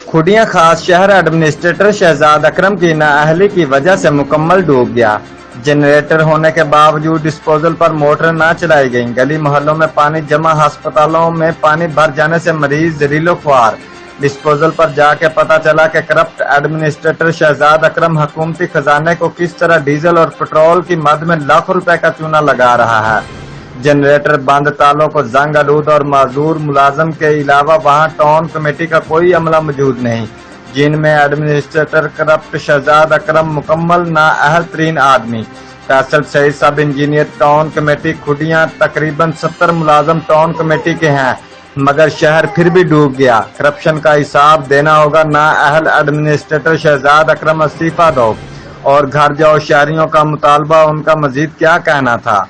खुडिया खास शहर एडमिनिस्ट्रेटर शहजाद अकरम की नाअहली की वजह से मुकम्मल डूब गया। जनरेटर होने के बावजूद डिस्पोजल पर मोटर न चलाई गई। गली मोहल्लों में पानी जमा, अस्पतालों में पानी भर जाने से मरीज जहरीलो ख्वार। डिस्पोजल पर जाके पता चला कि करप्ट एडमिनिस्ट्रेटर शहजाद अकरम हुकूमती खजाने को किस तरह डीजल और पेट्रोल की मद में लाखों रुपए का चूना लगा रहा है। जनरेटर बंद, तालों को जंग आलूद और माजूर मुलाजम के अलावा वहां टाउन कमेटी का कोई अमला मौजूद नहीं, जिनमें एडमिनिस्ट्रेटर करप्ट शहजाद अकरम मुकम्मल नाअहल तरीन आदमी। फैसल सईद सब इंजीनियर टाउन कमेटी खुडिया, तकरीबन 70 मुलाजम टाउन कमेटी के हैं, मगर शहर फिर भी डूब गया। करप्शन का हिसाब देना होगा। नाअहल एडमिनिस्ट्रेटर शहजाद अकरम इस्तीफा दो और घर जाओ। शहरियों का मुतालबा, उनका मजीद क्या कहना था।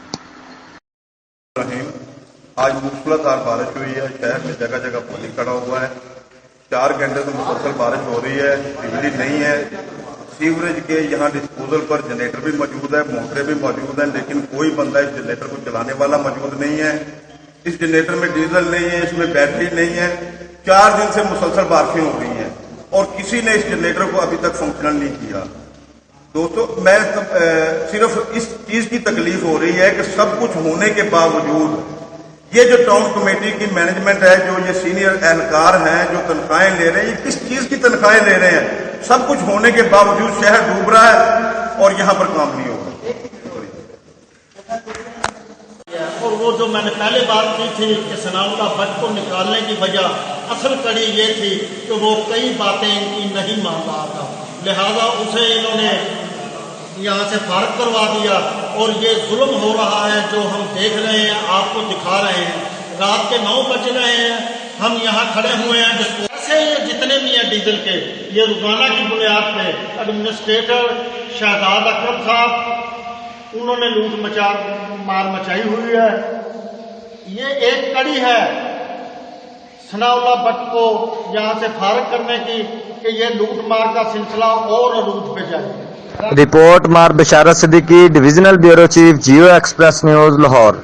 आज मूसलाधार बारिश हुई है, शहर में जगह जगह पानी खड़ा हुआ है। 4 घंटे से मुसलसल बारिश हो रही है, बिजली नहीं है। सीवरेज के यहाँ डिस्पोजल पर जनरेटर भी मौजूद है, मोटरें भी मौजूद हैं, लेकिन कोई बंदा इस जनरेटर को चलाने वाला मौजूद नहीं है। इस जनरेटर में डीजल नहीं है, इसमें बैटरी नहीं है। 4 दिन से मुसलसल बारिशें हो रही हैं और किसी ने इस जनरेटर को अभी तक फंक्शनल नहीं किया। दोस्तों, मैं सिर्फ इस चीज की तकलीफ हो रही है कि सब कुछ होने के बावजूद ये जो टाउन कमेटी की मैनेजमेंट है, जो ये सीनियर एहलकार हैं जो तनख्वाहें ले रहे हैं, ये किस चीज की तनख्वाहें ले रहे हैं। सब कुछ होने के बावजूद शहर डूब रहा है और यहाँ पर काम नहीं होगा। और वो जो मैंने पहले बात की थी कि सनाउल्लाह भट्ट को निकालने की वजह, असल कड़ी ये थी कि वो कई बातें इनकी नहीं मान रहा था, लिहाजा उसे इन्होंने यहाँ से फारग करवा दिया। और ये जुल्म हो रहा है जो हम देख रहे हैं, आपको दिखा रहे हैं। रात के 9 बज रहे हैं, हम यहाँ खड़े हुए हैं। ऐसे जितने भी हैं डीजल के, ये रोजाना की बुनियाद पे एडमिनिस्ट्रेटर शहजाद अकरम साहब, उन्होंने लूट मार मचाई हुई है। ये एक कड़ी है सनाउल्लाह भट्ट को यहाँ से फारग करने की कि ये लूट मार का सिलसिला और अरूज पे जाए। रिपोर्ट मार बशारत सिद्दीकी, डिविजनल ब्यूरो चीफ, जियो एक्सप्रेस न्यूज, लाहौर।